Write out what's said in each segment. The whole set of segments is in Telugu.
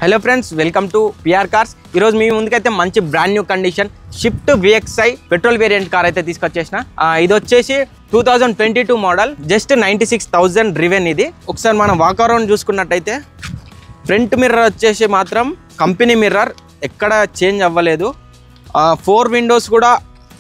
Hello friends, welcome to PR cars. ఈరోజు మీ ముందుకైతే మంచి brand new condition shift VXI petrol variant car అయితే తీసుకొచ్చేసిన. ఇది వచ్చేసి 2022 మోడల్, జస్ట్ 96,000 డ్రివెన్. ఇది ఒకసారి మనం వాక్ అరౌండ్ చూసుకున్నట్టయితే ఫ్రంట్ మిర్రర్ వచ్చేసి మాత్రం కంపెనీ మిర్రర్, ఎక్కడ చేంజ్ అవ్వలేదు. 4 విండోస్ కూడా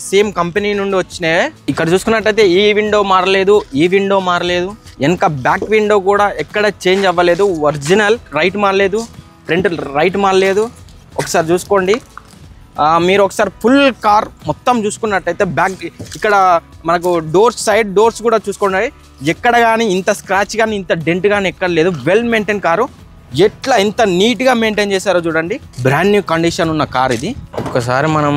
సేమ్ కంపెనీ నుండి వచ్చినాయి. ఇక్కడ చూసుకున్నట్టయితే ఈ విండో మారలేదు, ఈ విండో మారలేదు, వెనక బ్యాక్ విండో కూడా ఎక్కడ చేంజ్ అవ్వలేదు. ఒరిజినల్. రైట్ మారలేదు, ఫ్రంట్ రైట్ మారలేదు. ఒకసారి చూసుకోండి. మీరు ఒకసారి ఫుల్ కార్ మొత్తం చూసుకున్నట్టయితే బ్యాక్ ఇక్కడ మనకు డోర్స్, సైడ్ డోర్స్ కూడా చూసుకోండి. ఎక్కడ కానీ ఇంత స్క్రాచ్ కానీ ఇంత డెంట్ కానీ ఎక్కడ లేదు. Well maintain car. ఎట్లా ఎంత నీట్గా మెయింటైన్ చేశారో చూడండి. బ్రాండ్ న్యూ కండిషన్ ఉన్న కార్ ఇది. ఒక్కసారి మనం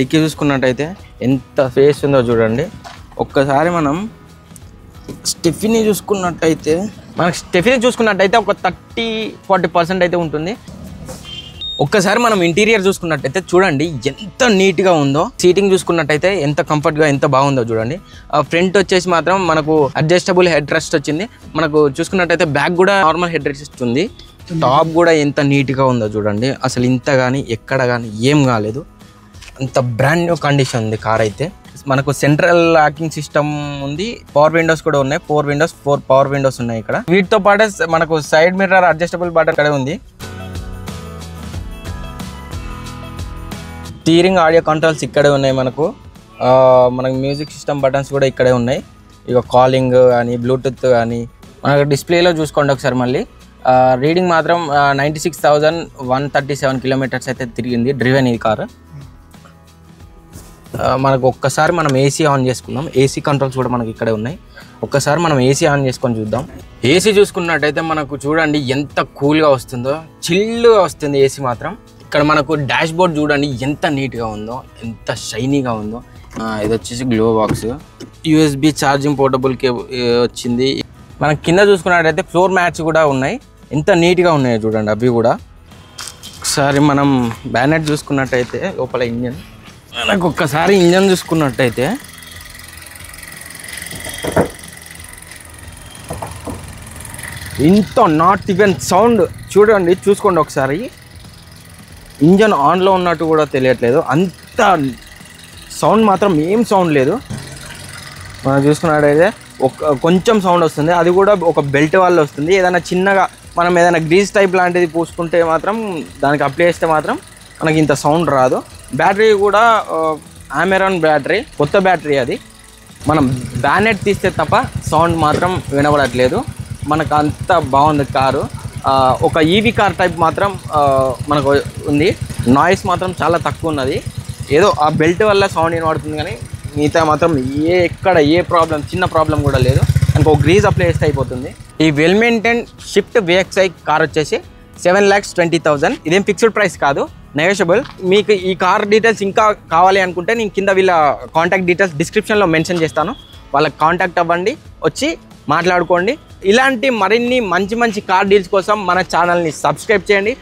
డిక్కీ చూసుకున్నట్టయితే ఎంత ఫేస్ ఉందో చూడండి. ఒక్కసారి మనం స్టెఫినీ చూసుకున్నట్టయితే ఒక 30-40% అయితే ఉంటుంది. ఒక్కసారి మనం ఇంటీరియర్ చూసుకున్నట్టయితే చూడండి ఎంత నీట్గా ఉందో. సీటింగ్ చూసుకున్నట్టయితే ఎంత కంఫర్ట్గా ఎంత బాగుందో చూడండి. ఫ్రంట్ వచ్చేసి మాత్రం మనకు అడ్జస్టబుల్ హెడ్ రెస్ట్ వచ్చింది. మనకు చూసుకున్నట్టయితే బ్యాక్ కూడా నార్మల్ హెడ్ రెస్ట్ ఉంది. టాప్ కూడా ఎంత నీట్గా ఉందో చూడండి. అసలు ఇంత కానీ ఎక్కడ కానీ ఏం కాలేదు. అంత బ్రాండ్ న్యూ కండిషన్ ఉంది కార్ అయితే. మనకు సెంట్రల్ లాకింగ్ సిస్టమ్ ఉంది. పవర్ విండోస్ కూడా ఉన్నాయి. 4 పవర్ విండోస్ ఉన్నాయి ఇక్కడ. వీటితో పాటు మనకు సైడ్ మిర్రర్ అడ్జస్టబుల్ బటన్ ఇక్కడ ఉంది. స్టీరింగ్, ఆడియో కంట్రోల్స్ ఇక్కడే ఉన్నాయి. మనకు మ్యూజిక్ సిస్టమ్ బటన్స్ కూడా ఇక్కడే ఉన్నాయి. ఇక కాలింగ్ కానీ బ్లూటూత్ కానీ మనకు డిస్ప్లేలో చూసుకోండి ఒకసారి. మళ్ళీ రీడింగ్ మాత్రం 96,137 కిలోమీటర్స్ అయితే తిరిగింది డ్రివెన్ ఈ కారు. మనకు ఒక్కసారి మనం ఏసీ ఆన్ చేసుకుందాం. ఏసీ కంట్రోల్స్ కూడా మనకి ఇక్కడే ఉన్నాయి. ఒక్కసారి మనం ఏసీ ఆన్ చేసుకొని చూద్దాం. ఏసీ చూసుకున్నట్టయితే మనకు చూడండి ఎంత కూల్గా వస్తుందో, చిల్లుగా వస్తుంది ఏసీ మాత్రం. ఇక్కడ మనకు డాష్ బోర్డ్ చూడండి ఎంత నీట్గా ఉందో, ఎంత షైనీగా ఉందో. ఇది వచ్చేసి glow box, USB charging portable వచ్చింది. మనం కింద చూసుకున్నట్టయితే ఫ్లోర్ మ్యాట్స్ కూడా ఉన్నాయి. ఎంత నీట్గా ఉన్నాయో చూడండి అవి కూడా. ఒకసారి మనం బ్యానెట్ చూసుకున్నట్టయితే లోపల ఇంజన్, మనకు ఒక్కసారి ఇంజన్ చూసుకున్నట్టయితే ఇంత నాట్ ఈవెన్ సౌండ్ చూడండి. చూసుకోండి ఒకసారి. ఇంజన్ ఆన్లో ఉన్నట్టు కూడా తెలియట్లేదు. అంత సౌండ్ మాత్రం ఏం సౌండ్ లేదు. మనం చూసుకున్నట్టయితే కొంచెం సౌండ్ వస్తుంది. అది కూడా ఒక బెల్ట్ వల్ల వస్తుంది. ఏదైనా చిన్నగా మనం ఏదైనా గ్రీజ్ టైప్ లాంటిది పూసుకుంటే మాత్రం, దానికి అప్లై చేస్తే మాత్రం మనకి ఇంత సౌండ్ రాదు. బ్యాటరీ కూడా అమెరాన్ బ్యాటరీ, కొత్త బ్యాటరీ అది. మనం బ్యానెట్ తీస్తే తప్ప సౌండ్ మాత్రం వినబడట్లేదు. మనకు అంత బాగుంది కారు. ఒక ఈవీ కార్ టైప్ మాత్రం మనకు ఉంది. నాయిస్ మాత్రం చాలా తక్కువ ఉన్నది. ఏదో ఆ బెల్ట్ వల్ల సౌండ్ వినబడుతుంది, కానీ మిగతా మాత్రం ఎక్కడ ఏ ప్రాబ్లం, చిన్న ప్రాబ్లం కూడా లేదు. ఇంకో గ్రీజ్ అప్లై చేస్తే అయిపోతుంది. ఈ well maintain shift VXI car వచ్చేసి 7,20,000. ఇదేం ఫిక్స్డ్ ప్రైస్ కాదు, నెగోషియబుల్. మీకు ఈ కార్ డీటెయిల్స్ ఇంకా కావాలి అనుకుంటే నేను కింద వీళ్ళ కాంటాక్ట్ డీటెయిల్స్ డిస్క్రిప్షన్లో మెన్షన్ చేస్తాను. వాళ్ళకి కాంటాక్ట్ అవ్వండి, వచ్చి మాట్లాడుకోండి. ఇలాంటి మరిన్ని మంచి కార్ డీల్స్ కోసం మన ఛానల్ని సబ్స్క్రైబ్ చేయండి.